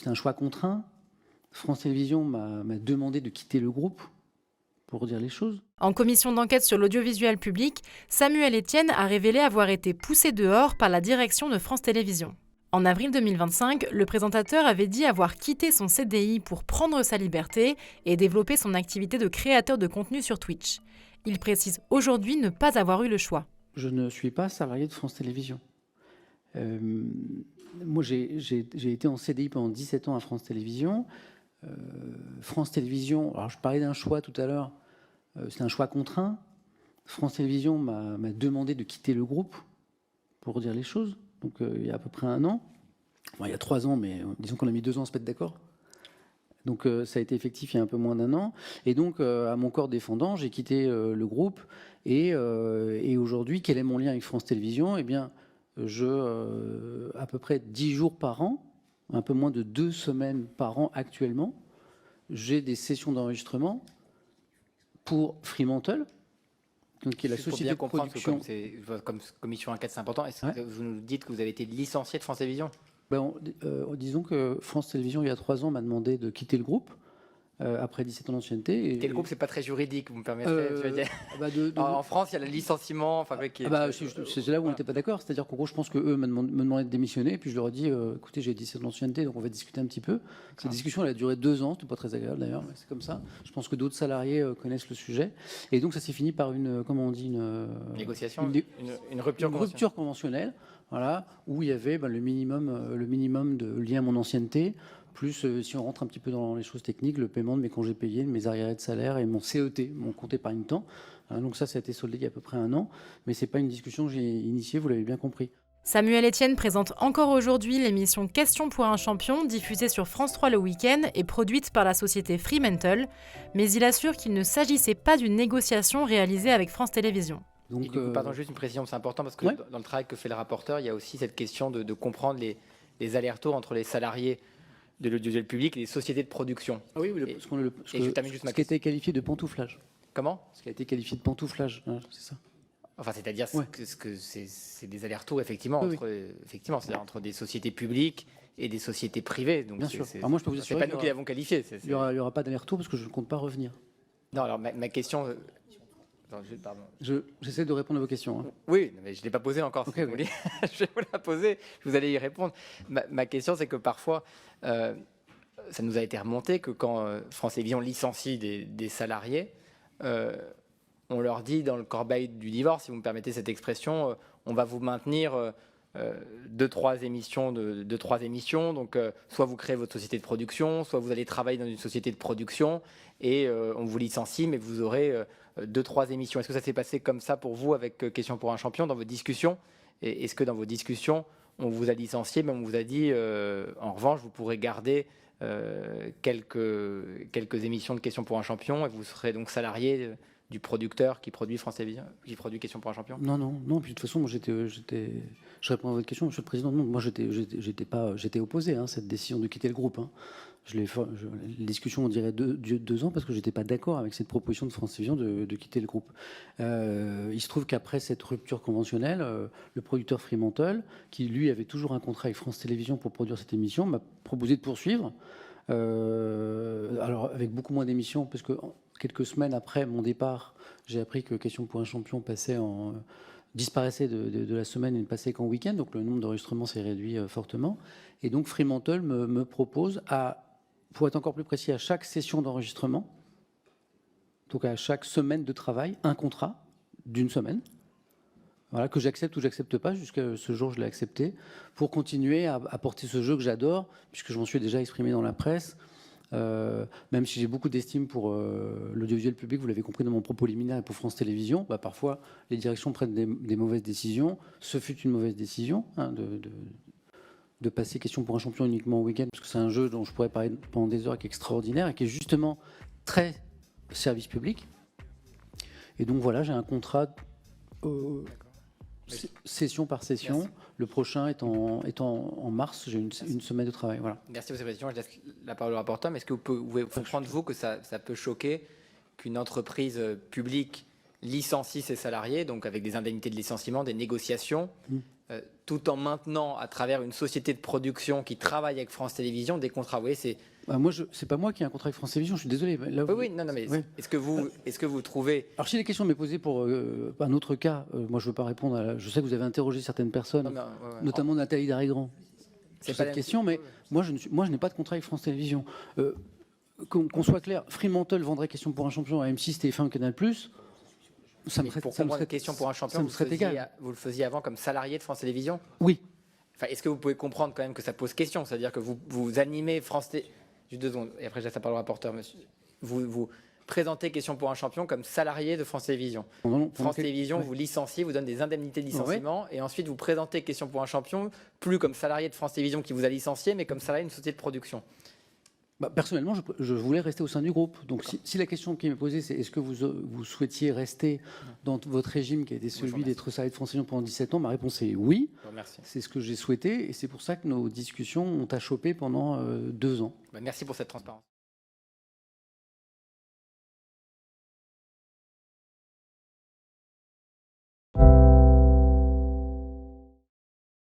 c'est un choix contraint. France Télévisions m'a demandé de quitter le groupe, pour dire les choses. En commission d'enquête sur l'audiovisuel public, Samuel Etienne a révélé avoir été poussé dehors par la direction de France Télévisions. En avril 2025, le présentateur avait dit avoir quitté son CDI pour prendre sa liberté et développer son activité de créateur de contenu sur Twitch. Il précise aujourd'hui ne pas avoir eu le choix. Je ne suis pas salarié de France Télévisions. Moi, j'ai été en CDI pendant 17 ans à France Télévisions. France Télévisions, alors je parlais d'un choix tout à l'heure, c'est un choix contraint. France Télévisions m'a demandé de quitter le groupe, pour dire les choses. Donc il y a à peu près 1 an. Bon, il y a 3 ans, mais disons qu'on a mis 2 ans à se mettre d'accord. Donc ça a été effectif il y a un peu moins d'1 an. Et donc, à mon corps défendant, j'ai quitté le groupe. Et aujourd'hui, quel est mon lien avec France Télévisions ? Eh bien, à peu près 10 jours par an, un peu moins de 2 semaines par an actuellement, j'ai des sessions d'enregistrement pour Fremantle, donc qui est la société de production. Comme commission enquête, c'est important. Est-ce que vous nous dites que vous avez été licencié de France Télévisions ? Disons que France Télévisions, il y a 3 ans, m'a demandé de quitter le groupe. Après 17 ans d'ancienneté. Quitter le groupe, c'est pas très juridique, vous me permettrez. En France, il y a le licenciement. C'est là où on n'était pas d'accord. C'est-à-dire qu'en gros, je pense qu'eux me demandaient de démissionner. Et puis je leur ai dit, écoutez, j'ai 17 ans d'ancienneté, donc on va discuter un petit peu. Cette discussion, elle a duré 2 ans. C'était pas très agréable d'ailleurs, mais c'est comme ça. Je pense que d'autres salariés connaissent le sujet. Et donc ça s'est fini par une négociation, une rupture conventionnelle. Voilà, où il y avait le minimum de lien à mon ancienneté. Plus, si on rentre un petit peu dans les choses techniques, le paiement de mes congés payés, de mes arriérés de salaire et mon CET, mon compte épargne-temps. Donc ça a été soldé il y a à peu près 1 an. Mais ce n'est pas une discussion que j'ai initiée, vous l'avez bien compris. Samuel Etienne présente encore aujourd'hui l'émission Question pour un champion, diffusée sur France 3 le week-end et produite par la société Fremantle. Mais il assure qu'il ne s'agissait pas d'une négociation réalisée avec France Télévisions. Donc, et du coup, pardon, juste une précision, c'est important parce que dans le travail que fait le rapporteur, il y a aussi cette question de comprendre les allers-retours entre les salariés de l'audiovisuel public et les sociétés de production. Ah oui, ce qui a été qualifié de pantouflage. Comment ? Ce qui a été qualifié de pantouflage, c'est ça. Enfin, c'est-à-dire que c'est des allers-retours, effectivement, c'est-à-dire entre des sociétés publiques et des sociétés privées. Donc bien sûr. Alors moi, je peux vous assurer c'est pas nous qui l'avons qualifié. Il n'y aura pas d'aller-retour parce que je ne compte pas revenir. Non, alors ma question... J'essaie de répondre à vos questions. Oui, mais je ne l'ai pas posée encore. Okay, oui. Je vais vous la poser, vous allez y répondre. Ma question, c'est que parfois, ça nous a été remonté que quand France Télévisions licencie des salariés, on leur dit dans le corbeil du divorce, si vous me permettez cette expression, on va vous maintenir 2-3 émissions. Donc, soit vous créez votre société de production, soit vous allez travailler dans une société de production et on vous licencie, mais vous aurez 2-3 émissions. Est-ce que ça s'est passé comme ça pour vous avec Question pour un champion dans vos discussions ? Et est-ce que dans vos discussions, on vous a licencié, mais on vous a dit, en revanche, vous pourrez garder quelques émissions de Question pour un champion et vous serez donc salarié du producteur qui produit France Télévisions, qui produit Question pour un champion ? Non. Puis de toute façon, moi, je réponds à votre question, Monsieur le Président. Non, moi, j'étais opposé à cette décision de quitter le groupe. Les discussions, on dirait 2 ans parce que j'étais pas d'accord avec cette proposition de France Télévisions de quitter le groupe. Il se trouve qu'après cette rupture conventionnelle, le producteur Fremantle, qui lui avait toujours un contrat avec France Télévisions pour produire cette émission, m'a proposé de poursuivre. Alors avec beaucoup moins d'émissions, parce que quelques semaines après mon départ, j'ai appris que Question pour un champion disparaissait de la semaine et ne passait qu'en week-end, donc le nombre d'enregistrements s'est réduit fortement. Et donc Fremantle me propose, pour être encore plus précis, à chaque session d'enregistrement, donc à chaque semaine de travail, un contrat d'1 semaine, voilà, que j'accepte ou j'accepte pas. Jusqu'à ce jour, je l'ai accepté pour continuer à porter ce jeu que j'adore, puisque je m'en suis déjà exprimé dans la presse. Même si j'ai beaucoup d'estime pour l'audiovisuel public, vous l'avez compris dans mon propos liminaire, et pour France Télévisions, parfois les directions prennent des mauvaises décisions. Ce fut une mauvaise décision de passer Question pour un champion uniquement au week-end, parce que c'est un jeu dont je pourrais parler pendant des heures, qui est extraordinaire et qui est justement très service public. Et donc voilà, j'ai un contrat session par session. Merci. Le prochain est en mars. J'ai une semaine de travail. Voilà. Merci pour cette question. Je laisse la parole au rapporteur. Mais est-ce que vous pouvez comprendre, vous, que ça peut choquer qu'une entreprise publique licencie ses salariés, donc avec des indemnités de licenciement, des négociations, tout en maintenant, à travers une société de production qui travaille avec France Télévisions, des contrats. Vous voyez, c'est... c'est pas moi qui ai un contrat avec France Télévisions, je suis désolé. Là, Oui, non, mais oui. est-ce que vous trouvez... Alors si la question m'est posée pour un autre cas, moi je ne veux pas répondre. Je sais que vous avez interrogé certaines personnes, notamment Nathalie Darrigrand, sur cette question, mais moi je n'ai pas de contrat avec France Télévisions. Qu'on soit clair, Fremantle vendrait Question pour un champion à M6, TF1, Canal+. Ça me serait Question pour un champion, vous le faisiez avant comme salarié de France Télévisions? Oui. Enfin, est-ce que vous pouvez comprendre quand même que ça pose question? C'est-à-dire que vous animez France Télévisions... Juste 2 secondes, et après je laisse la parole au rapporteur, monsieur. Vous présentez Question pour un champion comme salarié de France Télévisions. France Télévisions vous licencie, vous donne des indemnités de licenciement, et ensuite vous présentez Question pour un champion plus comme salarié de France Télévisions qui vous a licencié, mais comme salarié d'une société de production. Personnellement, je voulais rester au sein du groupe. Donc, si la question qui m'est posée, c'est est-ce que vous souhaitiez rester dans votre régime qui a été celui d'être salarié de France Télévisions pendant 17 ans, ma réponse est oui. C'est ce que j'ai souhaité et c'est pour ça que nos discussions ont achoppé pendant 2 ans. Merci pour cette transparence.